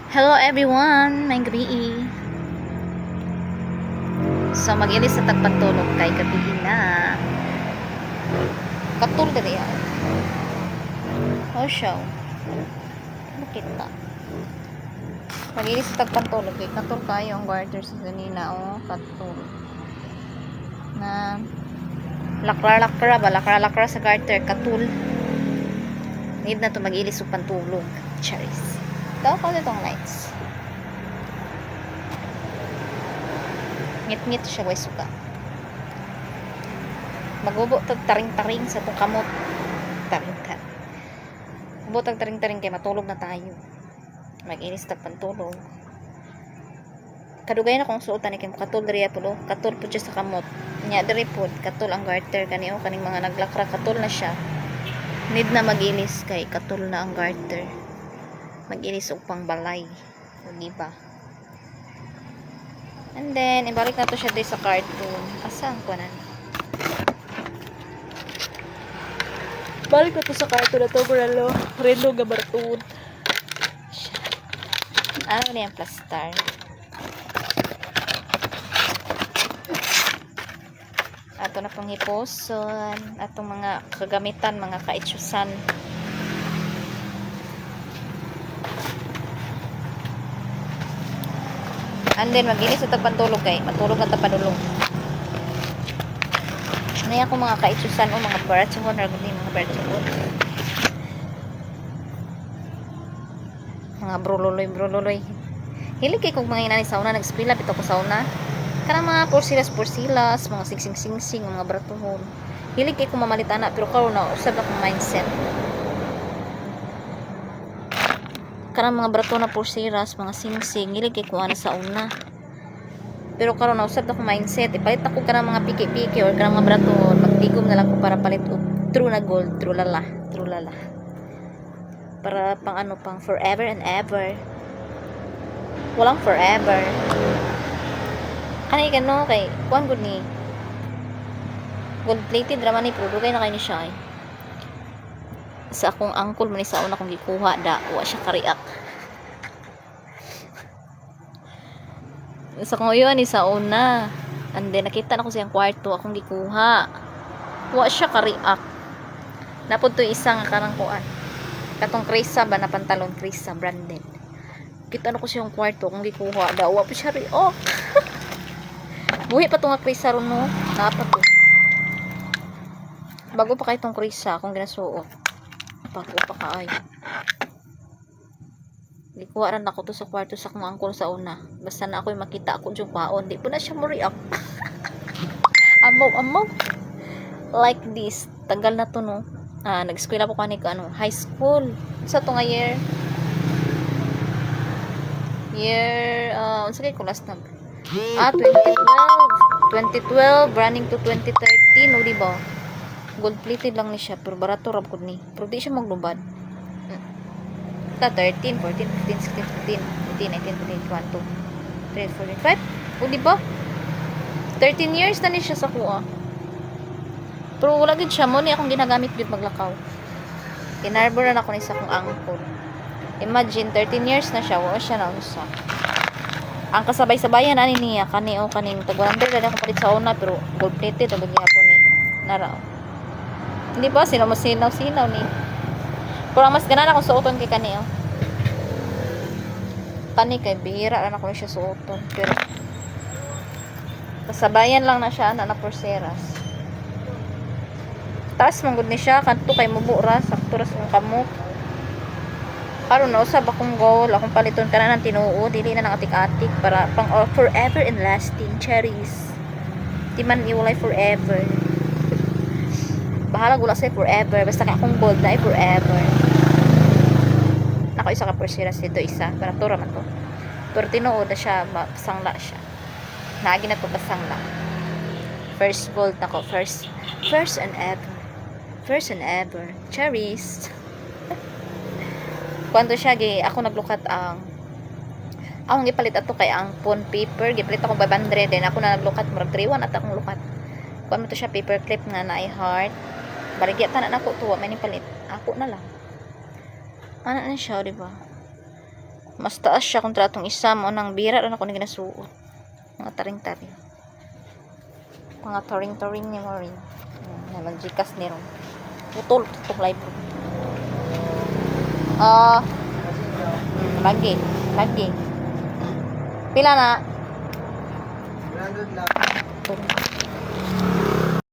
Hello everyone, may gabi. So mag-ilis sa tagpantulog kay gabi na. Katul ka diyan. Oh show. Bakit na? Mag-ilis sa tagpantulog kay katul kayo ang garter sa kanina. Oh, katul. Na lakra sa garter, katul. Need na to mag-ilis sa pantulog. Charis. Daw ko itong lights. Ngit-ngit siya guys suka. Magubo tag taring-taring sa tong kamot. Taring-taring. Magubo tag taring-taring kay matulog na tayo. Mag-inis tag pantulog. Kadugay na kung suotan ni kay katul diri pulo. Katul pud siya sa kamot. Nya diri pud katul ang garter kaniyo kaning mga naglakra katul na siya. Need na mag-inis kay katul na ang garter. Mag-inis og pangbalay. Di ba? And then, ibalik na to siya dito sa cartoon. Asaan ko na? Balik na to sa cartoon na to, bralo. Rendo gabartun. Ano na yung plastar? Ato na pong hiposon. Atong mga kagamitan, mga kaitsusan. And then, mag-inis sa tagpantulog kay matulog na tapadulong. Naya ko mga kaitsusan o mga baratsuhon or mga baratsuhon. Mga bruloy. Hilig kay kong mga inani sauna, nag-spila bito ko sauna. Karang mga porsilas, mga singsing, mga baratuhon. Hilig kay kong mamalitana, pero karon na, usab na kong mindset. Karang mga brato na porsiras, mga singsing, hilig kay kuha na sa una. Pero karon na usab na ko mindset, ipalit ako karang mga piki-piki or karang mga brato, magtigom na lang ko para palit og true na gold, true lala. Para pang forever and ever. Walang forever. Kanay kano kay kuan gud ni gold plated ra man ni pero dugay na kay ni siya. Sa akong angkol man sa una kong gikuha da wa siya kariak sa kong yun ni sa una and then nakita na ko siyang kwarto akong gikuha wa siya kariak napod to isang karang kuan katong Krisa ba na pantalon Krisa branded kita na ko siyang kwarto akong gikuha da wa pa siya riok buhi pa to nga Krisa ron no dapat to bago pa kay tong Krisa akong ginasuot bago pa kaay gikuha rin ako to sa kwarto sa kong angkol sa una basta na ako'y makita ako yung paon di po na siya muriak amaw like this tagal na to no nag-eskwela po kanig high school sa to nga year unsa kay ko last na 2012 running to 2013 o diba gold plated lang ni siya pero barato rab ko ni pero di siya maglubad 13, 14, 15, 16, 17, 18, 19, 20, 21, 2, 3, 4, 5 o diba 13 years na ni siya sa kuha pero wala gid siya mo ni akong ginagamit gid maglakaw inarboran ako ni sa akong angkol imagine 13 years na siya wala siya na usa ang kasabay-sabayan ani niya kaning tag-100 na ako palit sa una pero gold plated ang gyapon ni nara hindi ba sino sinaw ni pero mas ganan akong suoton kay kaniyo kani kay bihira lang ako siya suoton pero kasabayan lang na siya na porseras taas manggod ni siya kanto kay mubura sakto ra sa kamot karon na usab akong goal akong paliton kana ng tinuod dili na nang atik-atik para pang forever and lasting cherries di man iwalay forever bahala gula say forever basta kay akong gold na forever nako isa ka porsiras dito isa para tura man to pero tinuod na siya pasangla siya naagi na to pasangla first gold nako first and ever cherries kwento siya ako naglukat akong gipalit ato kay ang phone paper gipalit ako 500 then ako na naglukat murag 3-1 at akong lukat kuan mo to siya paper clip nga na heart baligya tanan ako tuwa may ni palit ako na lang ano na siya diba Mas taas siya kung tratong isa mo nang bira ron ako ni ginasuot. Mga taring-taring. Mga taring-taring ni mo rin. Nag-Gcash ni ron. Putol tutong live ron. Lagi. Lagi. Pila na? 100 lang. Ito.